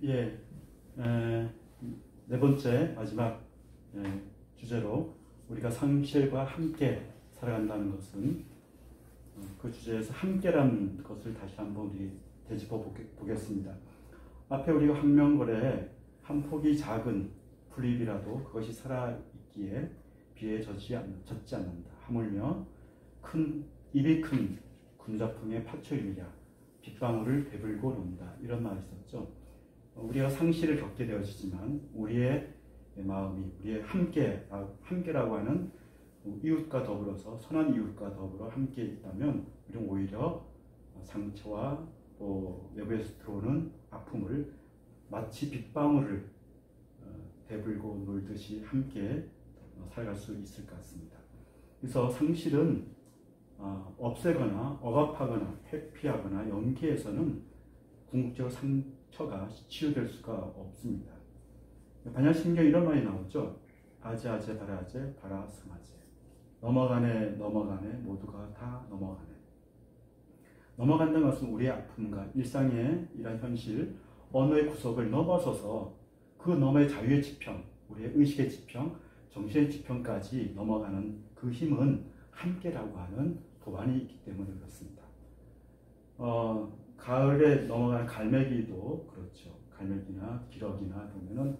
예, 네 번째 마지막 주제로 우리가 상실과 함께 살아간다는 것은 그 주제에서 함께라는 것을 다시 한번 우리 되짚어 보겠습니다. 앞에 우리가 황명골에 한 폭이 작은 풀잎이라도 그것이 살아있기에 비에 젖지 않는다. 하물며 입이 큰 군자풍의 파초이랴 빗방울을 배불고 논다. 이런 말이 있었죠. 우리가 상실을 겪게 되어지지만 우리의 마음이 우리의 함께라고 하는 이웃과 더불어서 선한 이웃과 더불어 함께 있다면 우리는 오히려 상처와 또 외부에서 들어오는 아픔을 마치 빗방울을 배불고 놀듯이 함께 살아갈 수 있을 것 같습니다. 그래서 상실은 없애거나 억압하거나 회피하거나 연기해서는 궁극적으로 상처가 치유될 수가 없습니다. 반야신경에 이런 말이 나오죠. 아제아제 바라제 바라성아제 넘어가네 모두가 다 넘어가네. 넘어간다는 것은 우리의 아픔과 일상의 이런 현실 언어의 구석을 넘어서서 그 너머의 자유의 지평, 우리의 의식의 지평, 정신의 지평까지 넘어가는 그 힘은 함께라고 하는 도안이 있기 때문에 그렇습니다. 가을에 넘어가는 갈매기도 그렇죠. 갈매기나 기러기나 보면은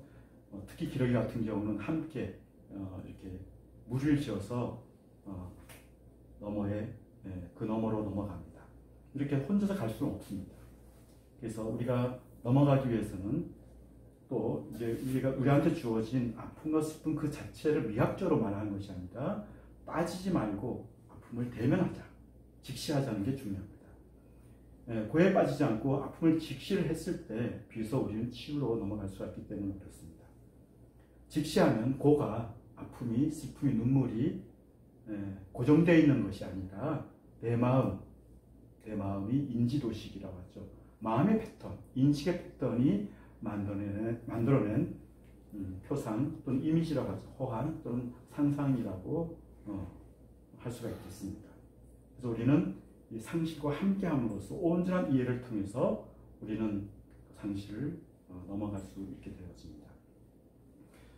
특히 기러기 같은 경우는 함께 이렇게 무리를 지어서 그 너머로 넘어갑니다. 이렇게 혼자서 갈 수는 없습니다. 그래서 우리가 넘어가기 위해서는 또 이제 우리한테 주어진 아픔과 슬픔 그 자체를 미학적으로 말하는 것이 아니라 빠지지 말고 아픔을 대면하자, 직시하자는 게 중요합니다. 고에 빠지지 않고 아픔을 직시를 했을 때 비로소 우리는 치유로 넘어갈 수가 있기 때문에 그렇습니다. 직시하면 고가 아픔이 슬픔이 눈물이 고정되어 있는 것이 아니라 내 마음이 인지도식이라고 하죠. 마음의 패턴, 인식의 패턴이 만들어낸 표상 또는 이미지라고 하죠. 호환 또는 상상이라고 할 수가 있겠습니다. 그래서 우리는 이 상실과 함께함으로써 온전한 이해를 통해서 우리는 상실을 넘어갈 수 있게 되어집니다.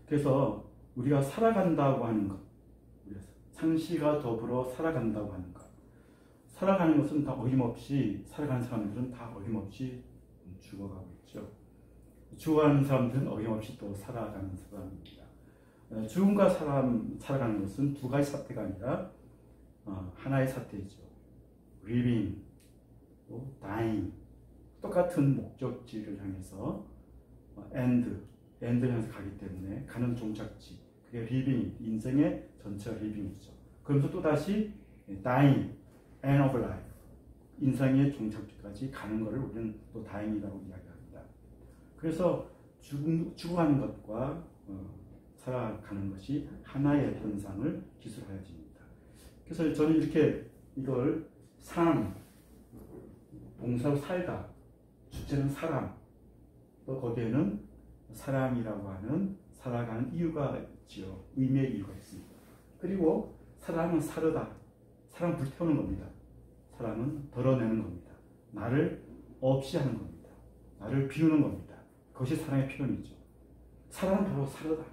그래서 우리가 살아간다고 하는 것, 상실과 더불어 살아간다고 하는 것, 살아가는 것은 다 어김없이 살아가는 사람들은 다 어김없이 죽어가고 있죠. 죽어가는 사람들은 어김없이 또 살아가는 사람입니다. 죽음과 살아가는 것은 두 가지 사태가 아니라 하나의 사태이죠. living, 또 dying, 똑같은 목적지를 향해서 end를 향해서 가기 때문에 가는 종착지, 그게 living, 인생의 전체가 living이죠. 그러면서 또 다시 dying, end of life, 인생의 종착지까지 가는 것을 우리는 또 dying이라고 이야기합니다. 그래서 죽어가는 것과 살아가는 것이 하나의 현상을 기술하여집니다. 그래서 저는 이렇게 이걸 삶, 동사로 살다, 주체는 사람, 또 거기에는 사랑이라고 하는 살아가는 이유가 있지요. 의미의 이유가 있습니다. 그리고 사랑은 사르다, 사랑 불태우는 겁니다. 사랑은 덜어내는 겁니다. 나를 없이 하는 겁니다. 나를 비우는 겁니다. 그것이 사랑의 표현이죠. 사랑은 바로 사르다.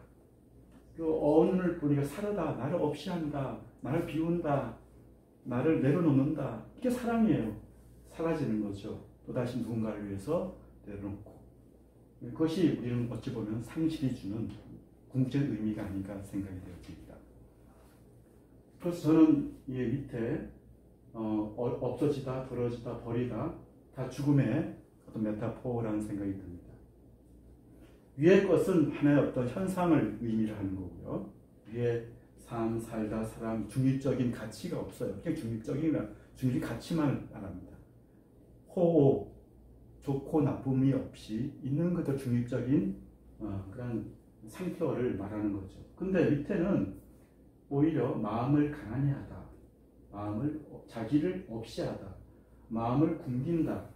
그 어원을 보니까 사르다, 나를 없이 한다, 나를 비운다, 나를 내려놓는다. 이게 사랑이에요. 사라지는 거죠. 또다시 누군가를 위해서 내려놓고. 그것이 우리는 어찌 보면 상실이 주는 궁극적인 의미가 아닌가 생각이 되어집니다. 그래서 저는 이 밑에 없어지다, 더러지다, 버리다 다 죽음의 어떤 메타포라는 생각이 듭니다. 위의 것은 하나의 어떤 현상을 의미를 하는 거고요. 위에 삶, 살다, 사람, 중립적인 가치가 없어요. 그냥 중립적인 가치만 말합니다. 호호, 좋고 나쁨이 없이 있는 그대로 중립적인 그런 상태를 말하는 거죠. 근데 밑에는 오히려 마음을 가난히 하다, 자기를 없이 하다, 마음을 굶긴다,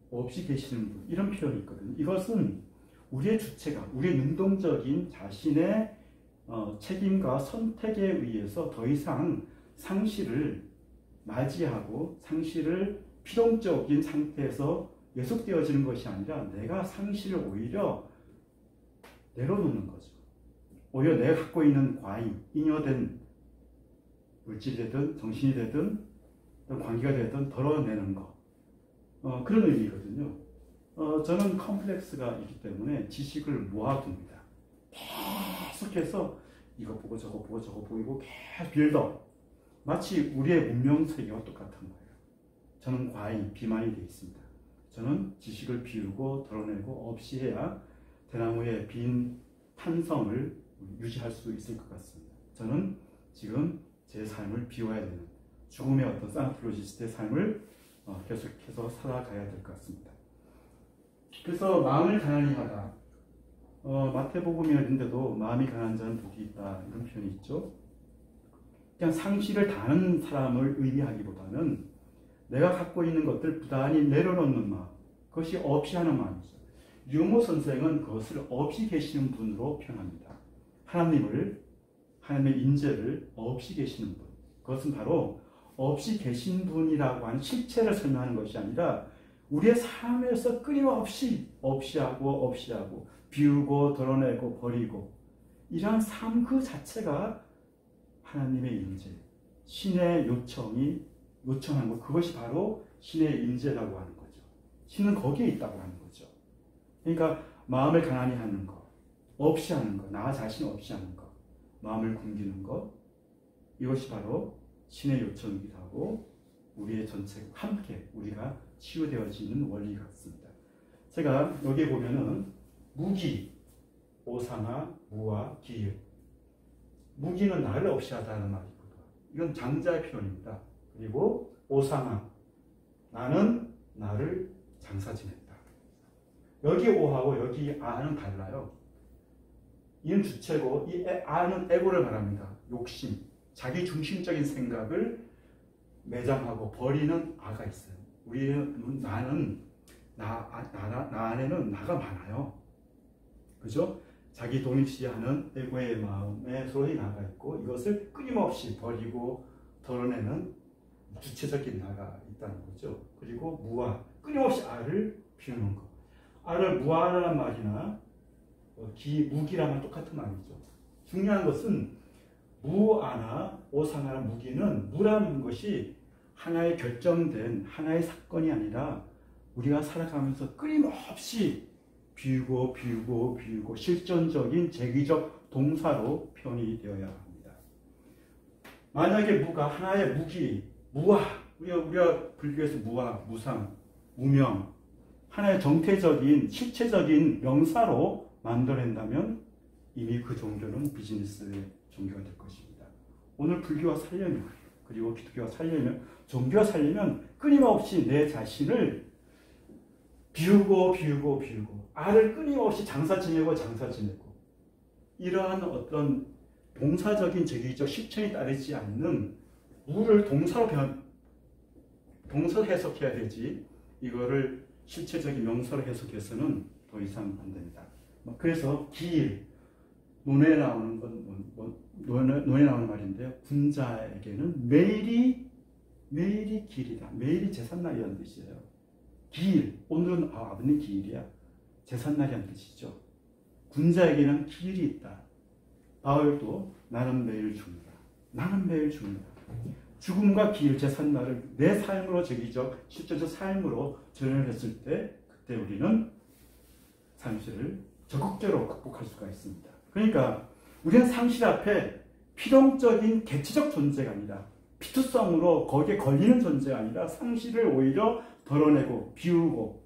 없이 계시는 분, 이런 표현이 있거든요. 이것은 우리의 주체가, 우리의 능동적인 자신의 책임과 선택에 의해서 더 이상 상실을 맞이하고 상실을 필연적인 상태에서 예속되어지는 것이 아니라 내가 상실을 오히려 내려놓는 거죠. 오히려 내가 갖고 있는 과잉, 잉여된 물질이 되든 정신이 되든 관계가 되든 덜어내는 거. 그런 의미거든요. 저는 컴플렉스가 있기 때문에 지식을 모아둡니다. 계속해서 이거 보고 저거 보고 저거 보이고 계속 빌더. 마치 우리의 문명 세계와 똑같은 거예요. 저는 과잉, 비만이 되어 있습니다. 저는 지식을 비우고 덜어내고 없이 해야 대나무의 빈 탄성을 유지할 수 있을 것 같습니다. 저는 지금 제 삶을 비워야 되는 죽음의 어떤 산프로시스트의 삶을 계속해서 살아가야 될 것 같습니다. 그래서 마음을 가난히 하다. 마태복음이었는데도 마음이 가난한 자는 복이 있다 이런 표현이 있죠. 그냥 상실을 다하는 사람을 의미하기보다는 내가 갖고 있는 것들 부단히 내려놓는 마음, 그것이 없이 하는 마음이죠. 유모 선생은 그것을 없이 계시는 분으로 표현합니다. 하나님의 인재를 없이 계시는 분. 그것은 바로 없이 계신 분이라고 하는 실체를 설명하는 것이 아니라 우리의 삶에서 끊임없이 없이 하고 비우고 덜어내고 버리고 이러한 삶 그 자체가 하나님의 인재, 신의 요청한 것, 그것이 바로 신의 인재라고 하는 거죠. 신은 거기에 있다고 하는 거죠. 그러니까 마음을 가난히 하는 것, 없이 하는 것, 나 자신 없이 하는 것, 마음을 굶기는 것, 이것이 바로 신의 요청이기도 하고 우리의 전체 함께 우리가 치유되어지는 원리 같습니다. 제가 여기 보면은 무기, 오상아, 무와 기일. 무기는 나를 없이 하다는 말이거든요. 이건 장자의 표현입니다. 그리고 오상아, 나는 나를 장사 지냈다. 여기 오하고 여기 아는 달라요. 이는 주체고 이 아는 에고를 말합니다. 욕심, 자기 중심적인 생각을 매장하고 버리는 아가 있어요. 우리는 나 안에는 나가 많아요. 그죠? 자기 독립시하는 에고의 마음에 소위 나가 있고 이것을 끊임없이 버리고 덜어내는 주체적인 나가 있다는 거죠. 그리고 무아, 끊임없이 알을 피우는 것. 알을 무아라는 말이나 무기라면 똑같은 말이죠. 중요한 것은 무아나 오상아나 무기는 무라는 것이 하나의 결정된 하나의 사건이 아니라 우리가 살아가면서 끊임없이 비우고 실존적인 재기적 동사로 표현이 되어야 합니다. 만약에 무가 하나의 무기, 무아, 우리가 불교에서 무아, 무상, 무명, 하나의 정태적인 실체적인 명사로 만들어낸다면 이미 그 종교는 비즈니스의 종교가 될 것입니다. 오늘 불교가 살려면 그리고 기독교가 살려면 종교가 살려면 끊임없이 내 자신을 비우고 알을 끊임없이 장사 지내고 이러한 어떤 동사적인 제기적 실천이 따르지 않는 무를 동사로 해석해야 되지 이거를 실체적인 명사로 해석해서는 더 이상 안 됩니다. 그래서 길, 논에 나오는 논에 나오는 말인데요. 군자에게는 매일이 길이다. 매일이 제삿날이라는 뜻이에요. 길, 오늘은 아버님 기일이야. 제삿날이라는 뜻이죠. 군자에게는 기일이 있다. 바울도 나는 매일 죽는다. 죽음과 기일, 제삿날을 내 삶으로 제기적, 실제적 삶으로 전환을 했을 때 그때 우리는 상실을 적극적으로 극복할 수가 있습니다. 그러니까 우리는 상실 앞에 필연적인 개체적 존재가 아니라 피투성으로 거기에 걸리는 존재가 아니라 상실을 오히려 덜어내고 비우고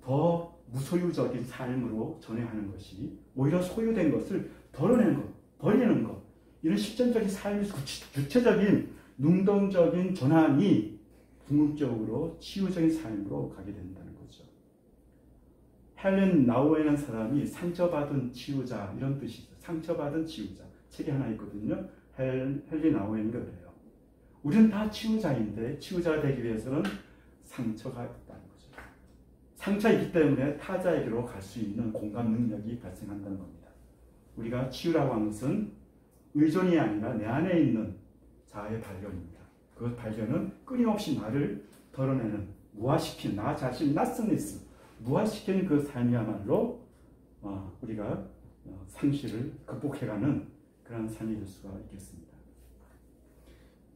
더 무소유적인 삶으로 전해하는 것이 오히려 소유된 것을 덜어내는 것, 버리는 것 이런 실전적인 삶에서 구체적인 능동적인 전환이 궁극적으로 치유적인 삶으로 가게 된다는 거죠. 헬렌 나우에라는 사람이 상처받은 치유자 이런 뜻이 있어요. 상처받은 치유자 책이 하나 있거든요. 헬렌 나우에가 그래요. 우리는 다 치유자인데 치유자가 되기 위해서는 상처가 있다는 거죠. 상처가 있기 때문에 타자에게로 갈 수 있는 공감 능력이 발생한다는 겁니다. 우리가 치유라고 하는 것은 의존이 아니라 내 안에 있는 자아의 발견입니다. 그 발견은 끊임없이 나를 덜어내는 무화시킨 나 자신, 나스니스 무화시킨 그 삶이야말로 우리가 상실을 극복해가는 그런 삶이 될 수가 있겠습니다.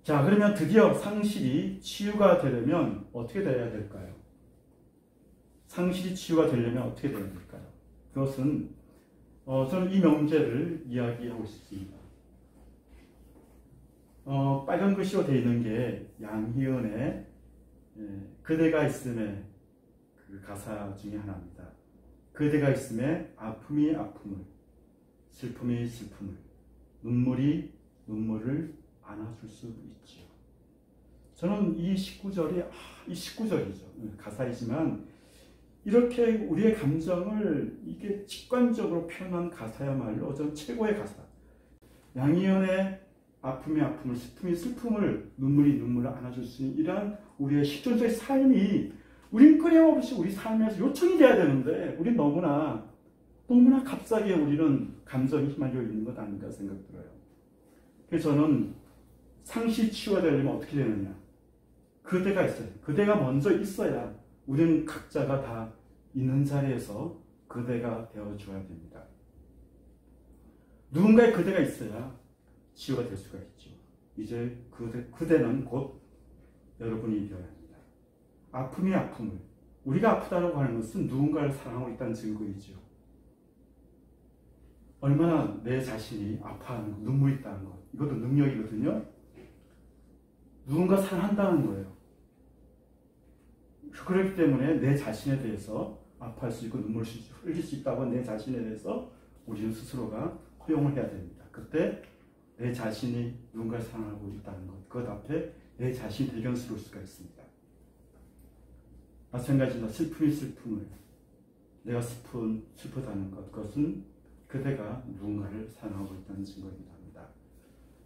자, 그러면 드디어 상실이 치유가 되려면 어떻게 되어야 될까요? 상실이 치유가 되려면 어떻게 되어야 될까요? 그것은 저는 이 명제를 이야기하고 싶습니다. 빨간 글씨로 되어 있는 게 양희은의 그대가 있음에 그 가사 중에 하나입니다. 그대가 있음에 아픔이 아픔을, 슬픔이 슬픔을, 눈물이 눈물을 안아줄 수 있지요. 저는 이 19절이죠. 가사이지만 이렇게 우리의 감정을 이게 직관적으로 표현한 가사야말로 저는 최고의 가사. 양희은의 아픔이 아픔을, 슬픔이 슬픔을, 눈물이 눈물을 안아줄 수 있는 이러한 우리의 실존적인 삶이 우린 끊임없이 우리 삶에서 요청이 돼야 되는데 우린 너무나 값싸게 우리는 감정이 휘말려 있는 것 아닌가 생각 들어요. 그래서 저는 상실 치유가 되려면 어떻게 되느냐. 그대가 있어요. 그대가 먼저 있어야 우리는 각자가 다 있는 자리에서 그대가 되어줘야 됩니다. 누군가의 그대가 있어야 치유가 될 수가 있죠. 이제 그대는 곧 여러분이 되어야 합니다. 아픔이 아픔을, 우리가 아프다고 하는 것은 누군가를 사랑하고 있다는 증거이죠. 얼마나 내 자신이 아파하는 것, 눈물이 있다는 것, 이것도 능력이거든요. 누군가 사랑한다는 거예요. 그렇기 때문에 내 자신에 대해서 아파할 수 있고 눈물을 흘릴 수 있다고 내 자신에 대해서 우리는 스스로가 허용을 해야 됩니다. 그때 내 자신이 누군가를 사랑하고 있다는 것, 그것 앞에 내 자신이 대견스러울 수가 있습니다. 마찬가지로 슬픔이 슬픔을, 내가 슬프다는 것, 그것은 그대가 누군가를 사랑하고 있다는 증거입니다.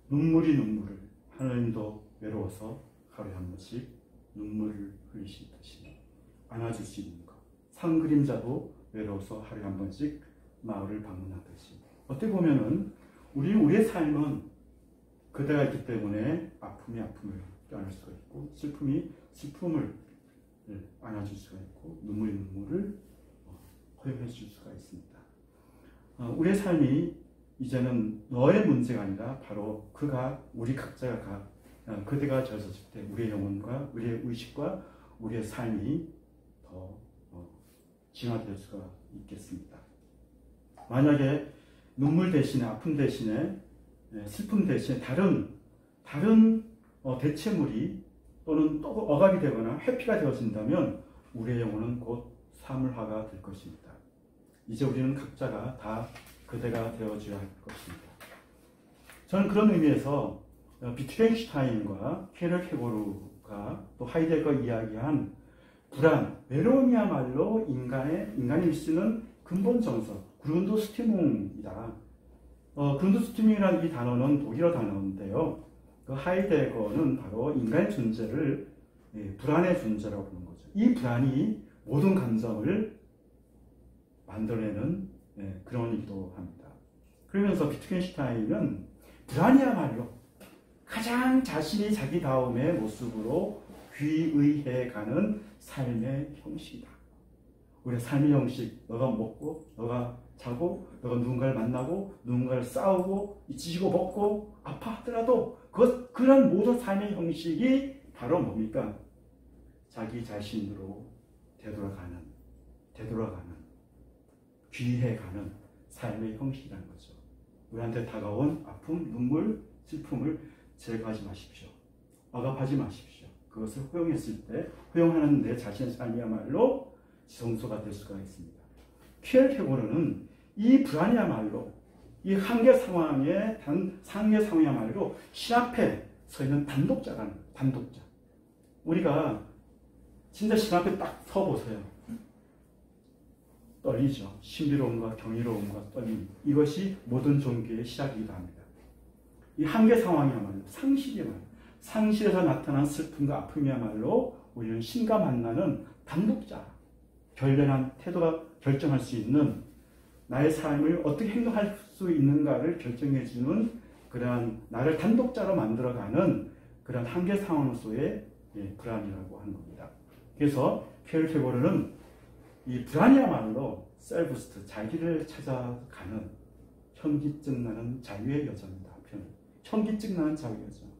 눈물이 눈물을, 하나님도 외로워서 하루에 한 번씩 눈물을 흘리시듯이 안아줄 수 있는 것, 산 그림자도 외로워서 하루에 한 번씩 마을을 방문하듯이, 어떻게 보면은 우리의 삶은 그대가 있기 때문에 아픔이 아픔을 껴안을 수가 있고, 슬픔이 슬픔을 안아줄 수가 있고, 눈물이 눈물을 허용해 줄 수가 있습니다. 우리의 삶이 이제는 너의 문제가 아니라 바로 우리 각자가 그대가 되어졌을 때 우리의 영혼과 우리의 의식과 우리의 삶이 더 진화될 수가 있겠습니다. 만약에 눈물 대신에, 아픔 대신에, 슬픔 대신에 다른 대체물이 또는 또 억압이 되거나 회피가 되어진다면 우리의 영혼은 곧 사물화가 될 것입니다. 이제 우리는 각자가 다 그대가 되어줘야 할 것입니다. 저는 그런 의미에서 비트겐슈타인과 케르케고르가 또 하이데거가 이야기한 불안, 외로움이야말로 인간이 미치는 근본 정석, 그룬드스티뭉이다. 그룬드스티뭉이라는 이 단어는 독일어 단어인데요. 그 하이데거는 바로 인간의 존재를 불안의 존재라고 부르는 거죠. 이 불안이 모든 감정을 만들어내는 그런 일도 합니다. 그러면서 비트겐슈타인은 불안이야말로 가장 자신이 자기다움의 모습으로 귀의해가는 삶의 형식이다. 우리의 삶의 형식, 너가 먹고, 너가 자고, 너가 누군가를 만나고, 누군가를 싸우고, 지지고 볶고, 아파하더라도 그런 모든 삶의 형식이 바로 뭡니까? 자기 자신으로 되돌아가는, 귀해가는 삶의 형식이라는 거죠. 우리한테 다가온 아픔, 눈물, 슬픔을 제거하지 마십시오. 억압하지 마십시오. 그것을 허용했을 때 허용하는 내 자신의 삶이야말로 지성소가 될 수가 있습니다. 키엘케고르는 이 불안이야말로 이 한계 상황이야말로 신 앞에 서 있는 단독자라는 거예요. 단독자. 우리가 진짜 신 앞에 딱 서보세요. 떨리죠. 신비로움과 경이로움과 떨림. 이것이 모든 종교의 시작이기도 합니다. 이 한계 상황이야말로 상실에서 나타난 슬픔과 아픔이야말로 우리는 신과 만나는 단독자, 결연한 태도가 결정할 수 있는 나의 삶을 어떻게 행동할 수 있는가를 결정해주는 그러한 나를 단독자로 만들어가는 그런 한계 상황 속의 불안이라고 하는 겁니다. 그래서 켈케고르는 이 불안이야말로 셀브스트, 자기를 찾아가는 현기증 나는 자유의 여정이다. 현기증 나는 자유의 여정.